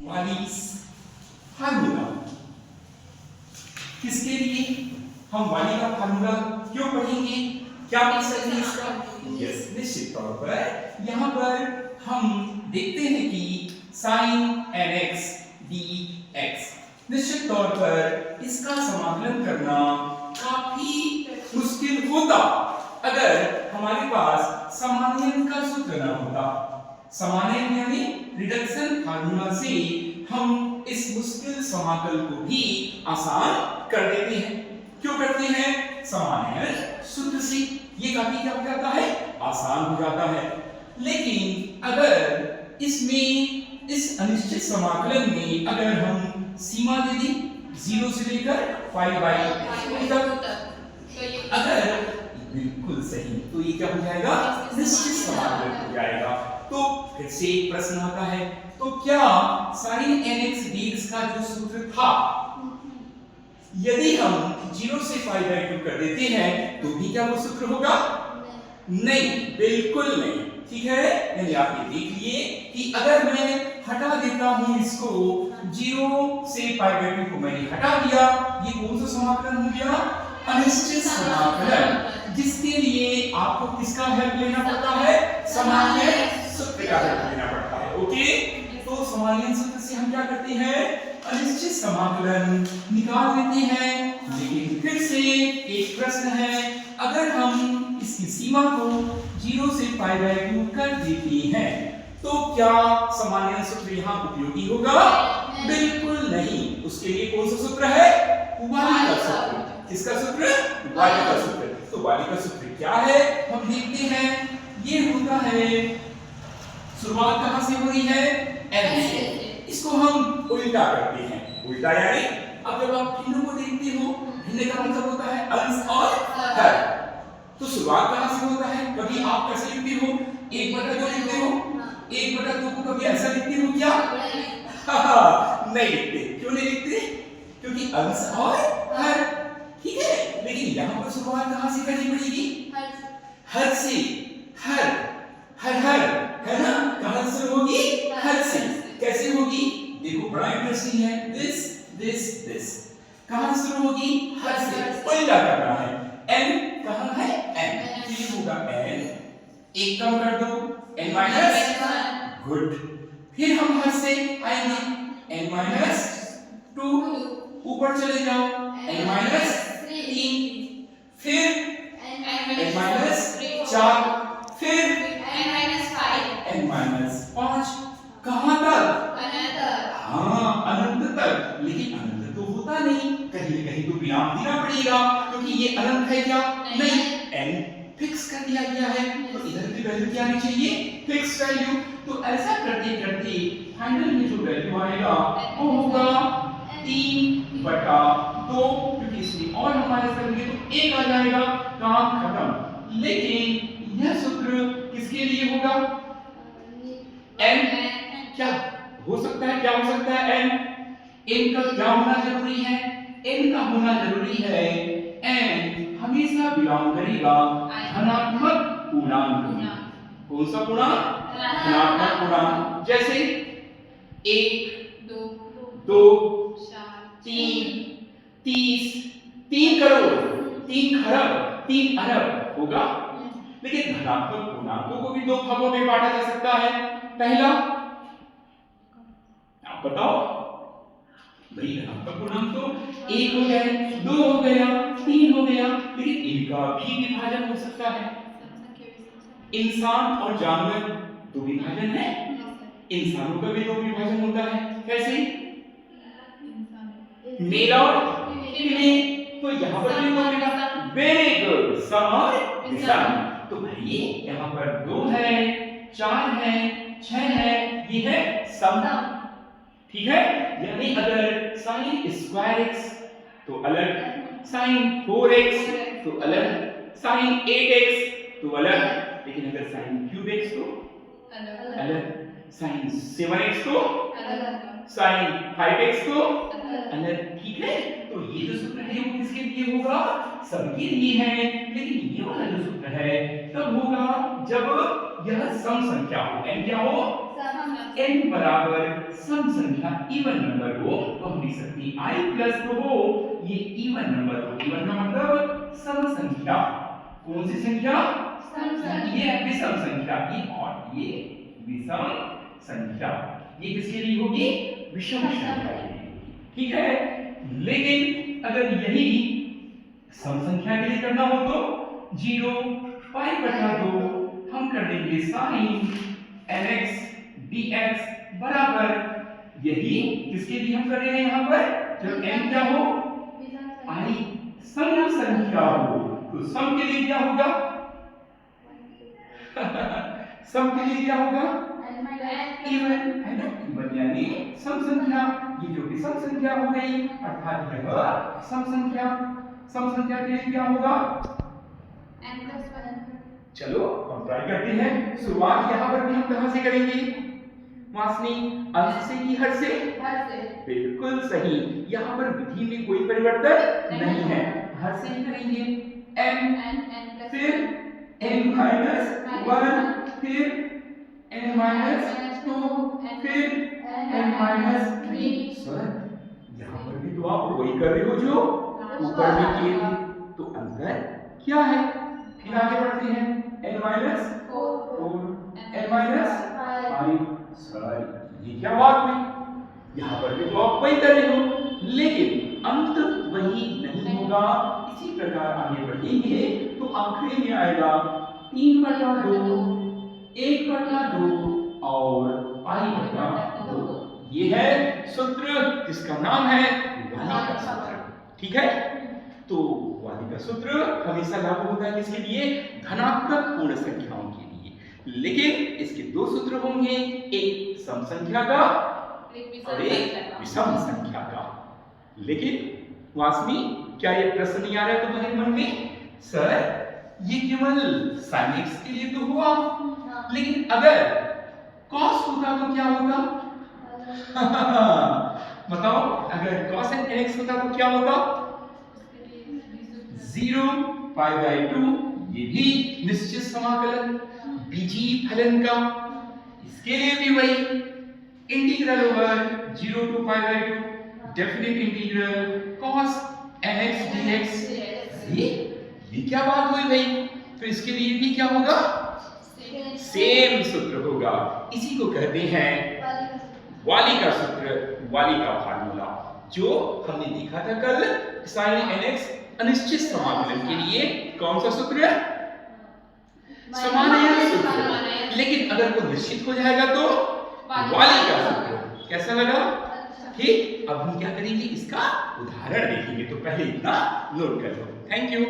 वालीस formula. किसके लिए हम वाली का फार्मूला क्यों पढ़ेंगे? क्या मकसद है इसका? यस, निश्चित तौर पर यहाँ पर हम देखते हैं कि sin nx dx निश्चित तौर पर इसका समाकलन करना काफी मुश्किल होता अगर हमारे पास समानयन का सूत्र न होता। समानयन यानी रिडक्शन फार्मूला से हम इस मुश्किल समाकल को भी आसान कर देते हैं। क्यों करते हैं? समानयन सूत्र से ये काफी क्या हो जाता है? आसान हो जाता है। लेकिन अगर इसमें इस अनिश्चित समाकलन में अगर हम सीमा दे दें 0 से लेकर पाई बाई तक, अगर बिल्कुल सही, तो ये क्या हो जाएगा? निश्चित समाकलन हो जाएगा। तो फिर से एक प्रश्न आता है, तो क्या sin nx dx का जो सूत्र था यदि हम 0 से पाई बाई 2 कर देते हैं तो भी क्या वो सूत्र होगा? नहीं, बिल्कुल नहीं। ठीक है, यानी आप ये देख लिए कि अगर मैं हटा देता हूं इसको 0 से पाई बाई 2 को मैंने हटा दिया, ये कौन सा समाकलन हो गया? अनिश्चित समाकलन, जिसके लिए आपको किसका हेल्प लेना पड़ता है? समानयन सूत्र का हेल्प लेना पड़ता है। ओके, तो समानयन सूत्र से हम क्या करते हैं? अनिश्चित समाकलन निकाल लेते हैं। लेकिन फिर से एक प्रश्न है, अगर हम इसकी सीमा को 0 से पाई बाई 2 कर देते हैं तो क्या समानयन सूत्र यहाँ उपयोगी होगा? बिल्कुल नहीं। उसके लिए कौन सा सूत्र है? वाली का सूत्र। किसका सूत्र? वाली का सूत्र। तो वाली का सूत्र क्या है हम देखते हैं। ये होता है, शुरुआत कहां से हो रही है? n से। इसको हम उल्टा करते हैं। उल्टा यानी अब जब आप भिन्नों को देखते हो, भिन्न का मतलब होता है अंश और हर। तो शुरुआत कहां से होता है? कभी आप कैसे लिखते हो? 1/2 लिखते हो। 1/2 को कभी ऐसा लिखते हो क्या? नहीं लिखते। क्यों नहीं लिखते? क्योंकि अंश और हर। ठीक है, लेकिन यहाँ पर शुरुआत कहां से करनी पड़ेगी? हर से। हर है ना? कहां से होगी? हर से। कैसे होगी? देखो बड़ा इंटरेस्टिंग है। दिस कहां से शुरू होगी? हर से। उल्टा करना है। n कहां है? n। ये होगा n, एक कम कर दो, n माइनस। गुड। फिर हम हर से आएंगे n माइनस 2, ऊपर चले जाओ n माइनस 3, फिर n माइनस 4, फिर n माइनस 5। कहां तक? हाँ, अनंत तक। लेकिन अनंत तो होता नहीं, कहीं न कहीं तो विराम देना पड़ेगा, क्योंकि ये अनंत है क्या? नहीं। n फिक्स कर दिया गया है, तो इधर की वैल्यू क्या आनी चाहिए? Fix value. तो ऐसा करते करते फाइनल में जो वैल्यू आएगा वो होगा 3/2, क्योंकि इसमें और हम माइनस करेंगे तो 1 आ जाएगा, काम खत्म। लेकिन यह सूत्र किसके लिए होगा? n क्या हो सकता है? क्या हो सकता है? n का क्या होना जरूरी है? n का होना जरूरी है n हमेशा बिलोंग करेगा धनात्मक पूर्णांक में। कौन सा पूर्णांक? धनात्मक पूर्णांक। जैसे 1, 2, 3, 30, 3 करोड़, 3 खरब, 3 अरब होगा। लेकिन धनात्मक पूर्णांकों को भी 2 भागों में बांटा जा सकता है। पहला, आप बताओ भाई, धनात्मक पूर्णांक तो 1 हो गया, 2 हो गया, 3 हो गया, लेकिन इनका भी विभाजन हो सकता है। इंसान और जानवर 2 विभाजन है। इंसानों का भी 2 विभाजन होता है। कैसे? मेल और फीमेल। तो यहाँ पर भी 2 विभाजन। वेरी गुड, सम और विषम। तो भाई यहाँ पर 2 है, 4 है, 6 है, ये है सम। ठीक है, यानी अगर sin स्क्वायर x तो अलग, sin 4x तो अलग, sin 8x तो अलग, लेकिन अगर sin क्यूब x तो अलग, sin 7x तो अलग, sin 5x तो अलग। ठीक है, तो ये जो सूत्र है वो किसके लिए होगा? सबके लिए है। लेकिन ये वाला जो सूत्र है तब होगा जब यह सम संख्या हो। n क्या हो? n बराबर सम संख्या इवन नंबर हो तो हम लिख सकते हैं i प्लस तो हो ये इवन नंबर हो। इवन का मतलब सम संख्या। कौन सी संख्या? ये विषम संख्या। ये और ये विषम संख्या। ये किसके लिए होगी? विषम संख्या के लिए। ठीक है। लेकिन अगर यही सम संख्या के लिए करना हो तो 0 पाई बटा 2 हम कर देंगे sin nx dx बराबर यही किसके लिए हम कर रहे हैं यहाँ पर? जब n क्या हो? i सम संख्या हो तो सम के लिए क्या होगा? सम के लिए क्या होगा? इवन है ना? इवन यानी सम संख्या। ये जो विषम संख्या हो गई अर्थात यह सम संख्या। सम संख्या के लिए क्या होगा? चलो हम ट्राई करते हैं। शुरुआत यहाँ पर भी हम कहाँ से करेंगे? वासनी अंश से कि हर से? बिल्कुल सही। यहाँ पर विधि में कोई परिवर्तन नहीं है, हर से ही करेंगे। n फिर n माइनस 1 फिर n माइनस 2 फिर n माइनस 3। सर यहाँ पर भी तो आप वही कर रहे हो जो ऊपर में किए थे, तो अंतर क्या है? फिर आगे बढ़ते हैं। n minus 4 n minus 5। Sir ये क्या बात हुई? यहाँ पर भी तो आप वही कर रहे हो, लेकिन अंत वही नहीं होगा। इसी प्रकार आगे बढ़ेंगे तो आखिरी में आएगा 3 बटा 2 1 बटा 2 और पाई बटा 2। ये है सूत्र जिसका नाम है वाली का सूत्र। ठीक है। तो वाली का सूत्र हमेशा लागू होता है किसके लिए? धनात्मक पूर्ण संख्याओं के लिए। लेकिन इसके दो सूत्र होंगे, एक सम संख्या का और एक विषम संख्या का। लेकिन वासनी क्या ये प्रश्न नहीं आ रहा है तुम्हारे मन में? सर ये केवल sin x के लिए तो हुआ, लेकिन अगर cos होता तो क्या होगा? बताओ, अगर cos nx होता तो क्या होगा? 0 पाई बाय 2। ये भी निश्चित समाकलन बीजीय फलन का। इसके लिए भी वही integral over 0 to pi by 2 definite integral cos nx dx। ये क्या बात हुई भाई? तो इसके लिए भी क्या होगा? सेम सूत्र होगा। इसी को कहते हैं वाली का सूत्र, वाली का फार्मूला, जो हमने देखा था कल sin nx अनिश्चित समाकलन के लिए। कौन सा सूत्र? समानयन सूत्र। लेकिन अगर वो निश्चित हो जाएगा तो वाली का सूत्र। कैसा लगा? ठीक। अब हम क्या करेंगे? इसका उदाहरण देखेंगे। तो पहले इतना नोट कर लो। Thank you.